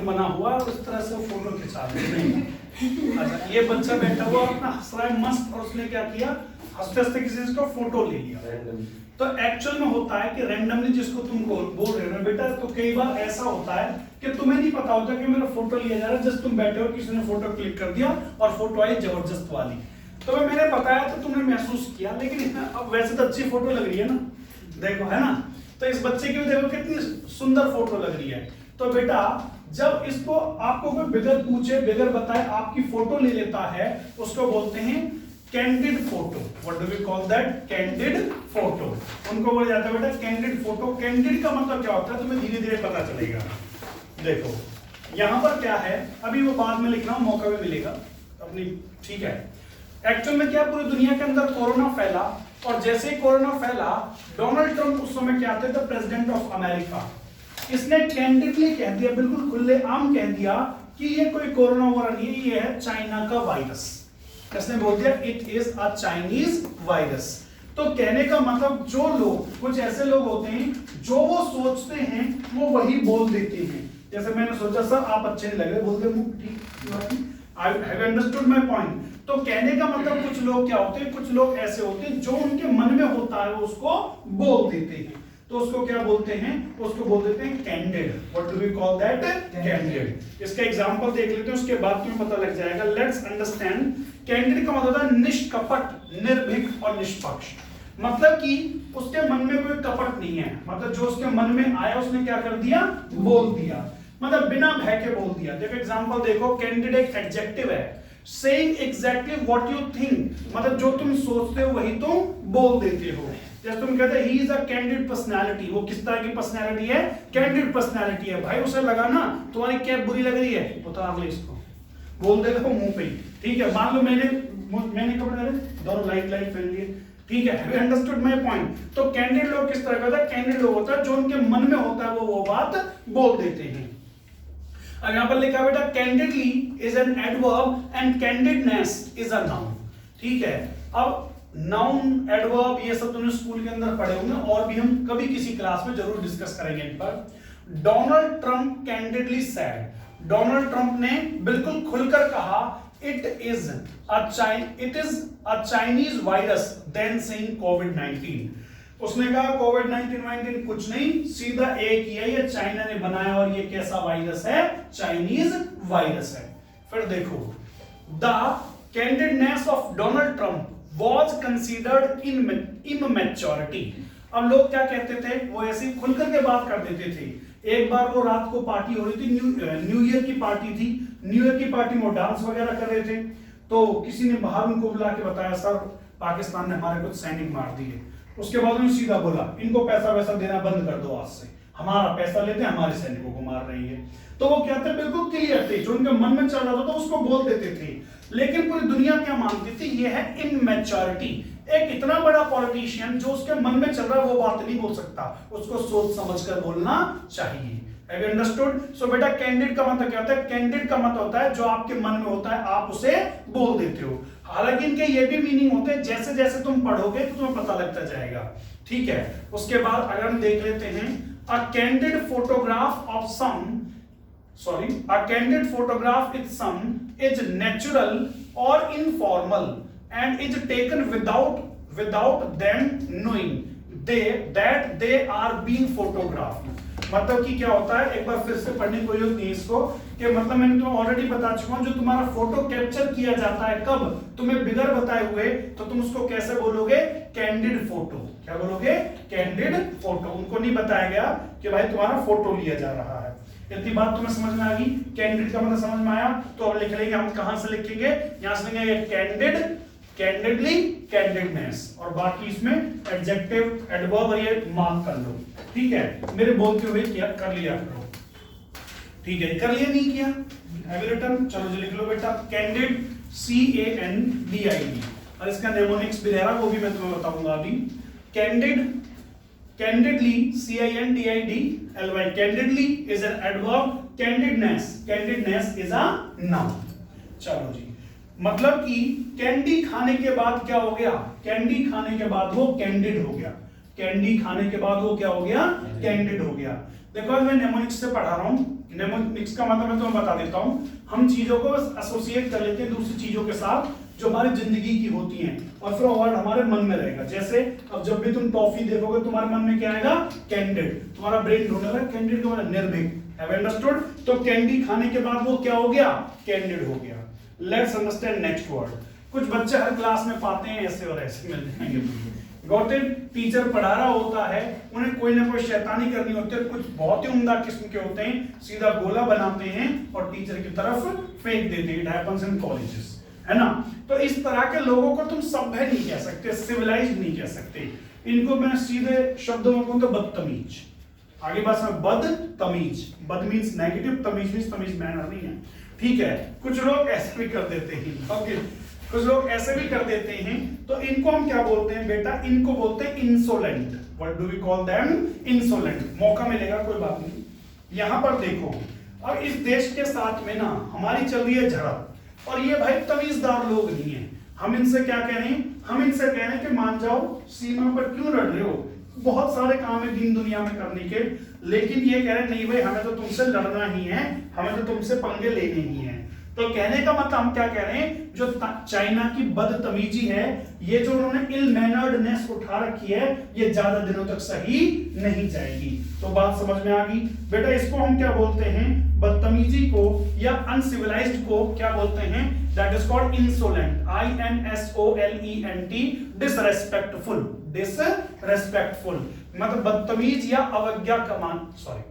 बना हुआ है और इस तरह से फोटो खिंचा नहीं। अच्छा, ये बच्चा बैठा हुआ अपना हंस रहा है मस्त, और उसने क्या किया, हंसते हंसते किसी का फोटो ले लिया। तो एक्चुअल में होता है कि रैंडमली जिसको तुम बोल रहे हो ना बेटा, तो कई बार ऐसा होता है कि तुम्हें नहीं पता होता कि मेरा फोटो लिया जा रहा है, जस्ट तुम बैठे हो, किसी ने फोटो क्लिक कर दिया और फोटो आई जबरदस्त वाली, तो मैंने बताया तो तुमने महसूस किया, लेकिन अब वैसे तो अच्छी फोटो लग रही है ना, देखो है ना। तो इस बच्चे की भी देखो कितनी सुंदर फोटो लग रही है। तो बेटा जब इसको आपको कोई बगैर पूछे बगैर बताए आपकी फोटो ले लेता है, उसको बोलते हैं candid photo. What do we call that? Candid photo. उनको बोला जाता है बेटा कैंडिड फोटो। कैंडिड का मतलब क्या होता है तुम्हें धीरे धीरे पता चलेगा। देखो यहां पर क्या है, अभी वो बाद में लिखना, मौका भी मिलेगा अपनी, ठीक है। एक्चुअल में क्या पूरी दुनिया के अंदर कोरोना फैला, और जैसे ही कोरोना फैला, डोनाल्ड ट्रंप उस समय क्या थे, द प्रेसिडेंट ऑफ अमेरिका, इसने कैंडिडली कह दिया, बिल्कुल खुले आम कह दिया कि ये कोई कोरोना वायरस नहीं है, ये है चाइना का वायरस। इसने बोल दिया it is a Chinese virus. तो कहने का मतलब जो लोग, कुछ ऐसे लोग होते हैं जो वो सोचते हैं वो वही बोल देते हैं। जैसे मैंने सोचा सर आप अच्छे नहीं लग रहे, बोलते ठीक, I have understood my point. तो कहने का मतलब कुछ लोग क्या होते हैं, कुछ लोग ऐसे होते हैं जो उनके मन में होता है वो उसको बोल देते हैं, तो उसको क्या बोलते हैं, उसको बोल देते हैं candid. What do we call that? Candid. इसका एग्जांपल देख लेते हैं, उसके बाद तुम्हें पता लग जाएगा। Let's understand. कैंडिड का मतलब है निष्कपट, निर्भीक और निष्पक्ष। मतलब कि उसके मन में कोई कपट नहीं है, मतलब जो उसके मन में आया उसने क्या कर दिया, बोल दिया, मतलब बिना भय के बोल दिया। देखो एग्जांपल देखो, कैंडिड एक एडजेक्टिव है, saying exactly what you think, मतलब जो तुम सोचते हो वही तुम बोल देते हो। जैसे तुम कहते he is a candid personality, वो किस तरह की पर्सनालिटी है, कैंडिड पर्सनालिटी है। भाई उसे लगा ना तुम्हारी कैप बुरी लग रही है, उतार ले इसको, बोल दे देखो मुंह पे, ठीक है। मान लो मैंने कपड़े दोनों लाइट पहन लिए, ठीक है। Have you understood my point? तो कैंडिड लोग किस तरह का होता है, कैंडिड लोग होता है जो उनके मन में होता है वो बात बोल देते हैं। अब यहां पर लिखा बेटा candidly is an adverb and कैंडिडनेस is a noun, ठीक है। अब नाउन, एडवर्ब, ये सब तुमने स्कूल के अंदर पढ़े होंगे और भी हम कभी किसी क्लास में जरूर डिस्कस करेंगे इन पर। Donald Trump candidly said, Donald Trump ने बिल्कुल खुलकर कहा it is a Chinese virus then saying कोविड-19। उसने कहा कोविड-19 कुछ नहीं, सीधा एक ही है, ये चाइना ने बनाया और ये कैसा वायरस है, चाइनीज वायरस है। फिर देखो the कैंडिडनेस of Donald Trump was considered immaturity। अब लोग क्या कहते थे, वो ऐसे खुलकर के बात कर देते थे। एक बार वो रात को पार्टी हो रही थी, न्यू ईयर की पार्टी थी, न्यू ईयर की पार्टी में डांस वगैरह कर रहे थे, तो किसी ने बाहर उनको बुला के बताया सर पाकिस्तान ने हमारे कुछ सैनिक मार दिए। उसके बाद उन्होंने सीधा बोला इनको पैसा वैसा देना बंद कर दो, आज से हमारा पैसा लेते हैं, हमारे सैनिकों को मार रही है। तो वो क्या थे, बिल्कुल क्लियर थे, जो उनके मन में चल रहा था तो उसको बोल देते थे। लेकिन पूरी दुनिया क्या मानती थी, ये है इमैच्योरिटी। एक इतना बड़ा पॉलिटिशियन जो उसके मन में चल रहा है वो बात नहीं बोल सकता, उसको सोच समझकर बोलना चाहिए। Have you understood? So बेटा कैंडिड का मतलब क्या होता है, कैंडिड का मतलब होता है जो आपके मन में होता है आप उसे बोल देते हो। हालांकि इनके ये भी मीनिंग होते हैं, जैसे जैसे तुम पढ़ोगे तो तुम्हें पता लगता जाएगा, ठीक है। उसके बाद अगर हम देख लेते हैं a candid photograph with some is natural or informal and is taken without them knowing that they are being photographed। मतलब कि क्या होता है, एक बार फिर से पढ़ने को योग नहीं इसको, कि मतलब मैंने तुम्हें ऑलरेडी बता चुका हूं, जो तुम्हारा फोटो कैप्चर किया जाता है कब, तुम्हें बिगर बताए हुए, तो तुम उसको कैसे बोलोगे, कैंडिड फोटो। क्या बोलोगे, कैंडिड फोटो। उनको नहीं बताया गया कि भाई तुम्हारा फोटो लिया जा रहा है। इतनी बात तुम्हें समझ में आ गई, कैंडिड का मतलब समझ में आया। तो अब लिख लेंगे हम, कहां से लिखेंगे, यहां से लिखेंगे कैंडिड, कैंडिडली, कैंडिडनेस, और बाकी इसमें एडजेक्टिव, एडवर्ब और ये मार्क कर लो, ठीक है। मेरे बोलते हुए क्या कर लिया करो, ठीक है। कर लिया नहीं किया, हैव यू रिटन? चलो जी लिख लो बेटा कैंडिड, CANDID, और इसका नेमोनिक्स भी रहेगा, वो भी मैं तुम्हें बताऊंगा अभी। Candid, candidly, CANDIDLY, candidly is an adverb, कैंडिडनेस is a noun. चलो जी, मतलब कि कैंडी खाने के बाद क्या हो गया, कैंडी खाने के बाद वो कैंडिड हो गया, कैंडी खाने के बाद वो क्या हो गया, कैंडिड हो गया। देखो आज मैं नेमोनिक्स से पढ़ा रहा हूँ। नेमोनिक्स का मतलब मैं तुम्हें बता देता हूँ। हम चीजों को एसोसिएट कर लेते हैं दूसरी चीजों के साथ जो हमारी जिंदगी की होती हैं, और फिर वर्ड हमारे मन में रहेगा। जैसे अब जब भी तुम टॉफी देखोगे तुम्हारे मन में क्या आएगा? कैंडिड। तुम्हारा ब्रेन ढूंढेगा कैंडिड का मतलब निर्भीक। Have understood? तो कैंडी खाने के बाद वो क्या हो गया? कैंडिड हो गया। Let's understand next word. कुछ बच्चे हर क्लास में पाते हैं ऐसे और ऐसे मिल जाएंगे। Got it? टीचर पढ़ा रहा होता है, उन्हें कोई ना कोई शैतानी करनी होती है, कुछ बहुत ही उम्दा किस्म के होते हैं, सीधा गोला बनाते हैं और टीचर की तरफ फेंक देते हैं। इट हैपेंस इन कॉलेजेस, है ना? तो इस तरह के लोगों को तुम सभ्य नहीं कह सकते, सिविलाइज्ड नहीं कह सकते। इनको मैं सीधे शब्दों में कहूं तो बदतमीज। आगे बात समझ, बदतमीज। बद मींस नेगेटिव, तमीज मींस तमीज मैनर नहीं है, ठीक है? कुछ लोग ऐसे भी कर देते हैं, ओके? कुछ लोग ऐसे भी कर देते हैं, तो इनको हम क्या बोलते हैं बेटा? इनको बोलते हैं insolent. What do we call them? Insolent. मौका मिलेगा, कोई बात नहीं। यहां पर देखो, अब इस देश के साथ में ना हमारी चल रही है झड़प, और ये भाई तमीजदार लोग नहीं है। हम इनसे क्या कह रहे हैं? हम इनसे कह रहे हैं कि मान जाओ, सीमा पर क्यों लड़ रहे हो? बहुत सारे काम है दीन दुनिया में करने के, लेकिन ये कह रहे हैं नहीं भाई हमें तो तुमसे लड़ना ही है, हमें तो तुमसे पंगे लेने ही है। तो कहने का मतलब हम क्या कह रहे हैं? जो चाइना की बदतमीजी है, ये जो उन्होंने इल मैनर्डनेस उठा रखी है, ये ज्यादा दिनों तक सही नहीं जाएगी। तो बात समझ में आ गई बेटा? इसको हम क्या बोलते हैं? बदतमीजी को या अनसिविलाइज्ड को क्या बोलते हैं? That is called insolent. INSOLENT। Disrespectful. Disrespectful मतलब बदतमीज या अवज्ञा का मान, सॉरी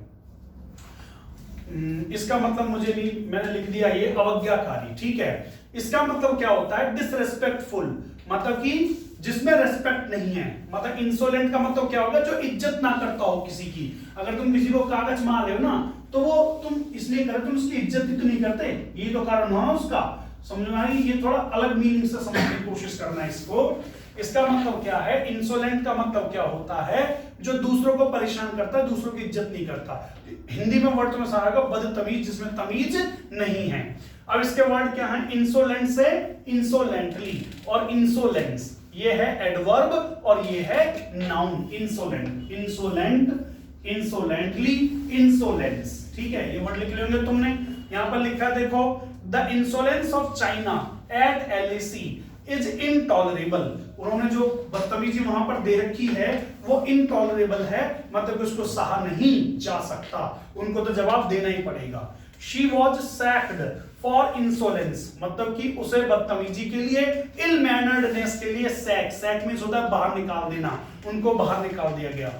इसका मतलब मुझे नहीं, मैंने लिख दिया ये अवज्ञाकारी, ठीक है? इसका मतलब क्या होता है? डिसरेस्पेक्टफुल मतलब कि जिसमें रेस्पेक्ट नहीं है। मतलब इंसोलेंट का मतलब क्या होगा? जो इज्जत ना करता हो किसी की। अगर तुम किसी को कागज मार रहे हो ना, तो वो तुम इसलिए कर, तुम उसकी इज्जत भी तो नहीं करते, ये तो कारण हुआ उसका। समझ में आ रही? ये थोड़ा अलग मीनिंग से समझने की कोशिश करना है इसको। इसका मतलब क्या है? इंसोलेंट का मतलब क्या होता है? जो दूसरों को परेशान करता है, दूसरों की इज्जत नहीं करता। हिंदी में वर्ड तुम्हें सारा बदतमीज, जिसमें तमीज नहीं है। अब इसके वर्ड क्या है? इंसोलेंट से इंसोलेंटली और इंसोलेंस, ये है एडवर्ब और ये है नाउन। इंसोलेंट, इंसोलेंट, इंसोलेंटली, इंसोलेंस, ठीक है? ये वर्ड लिख लेंगे तुमने। यहां पर लिखा देखो, the insolence of China eight LAC is intolerable. उन्होंने जो बदतमीजी वहां पर दे रखी है वो इनटॉलरेबल है, मतलब उसको सहा नहीं जा सकता, उनको तो जवाब देना ही पड़ेगा। She was sacked for insolence मतलब कि उसे बदतमीजी के लिए, इल मैनर्डनेस के लिए सैक, सैक मींस होता है बाहर निकाल देना, उनको बाहर निकाल दिया गया।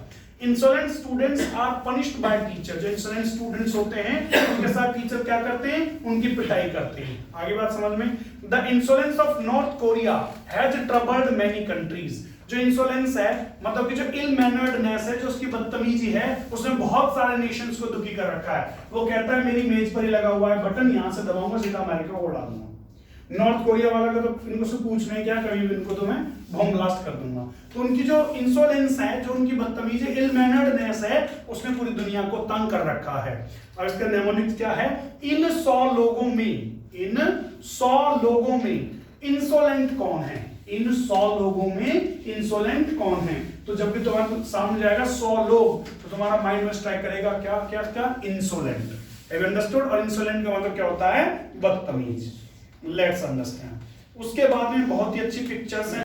Insolent students are punished by teacher. जो इंसोलेंट स्टूडेंट्स होते हैं उनके साथ टीचर क्या करते हैं? उनकी पिटाई करते हैं। आगे बात समझ में? The insolence of north Korea has troubled many countries. जो इंसोलेंस है मतलब कि जो इल मैनर्डनेस है, जो उसकी बदतमीजी है, उसने बहुत सारे नेशंस को दुखी कर रखा है। वो कहता है मेरी मेज पर ही लगा हुआ है बटन, यहां से दबाऊंगा सीधा अमेरिका को उड़ा दूंगा। नॉर्थ कोरिया वाला का तो इनको से पूछना है क्या, कभी भी इनको तो मैं बम ब्लास्ट कर दूंगा। तो उनकी जो इंसोलेंस है, जो उनकी बदतमीजी, इल मैनर्डनेस है, उसने पूरी दुनिया को तंग कर रखा है। और इसका नेमोनिक्स क्या है? इन 100 लोगों में, इन 100 लोगों में इंसोलेंट कौन है? इन 100 लोगों में इंसोलेंट कौन है? तो जब भी तुम्हारे सामने जाएगा 100 लोग, तो तुम्हारा माइंड में स्ट्राइक करेगा क्या क्या क्या? इंसोलेंट। Have understood? और इंसोलेंट का मतलब क्या होता है? बदतमीज। Let's understand. उसके बाद में बहुत ही अच्छी पिक्चर्स हैं।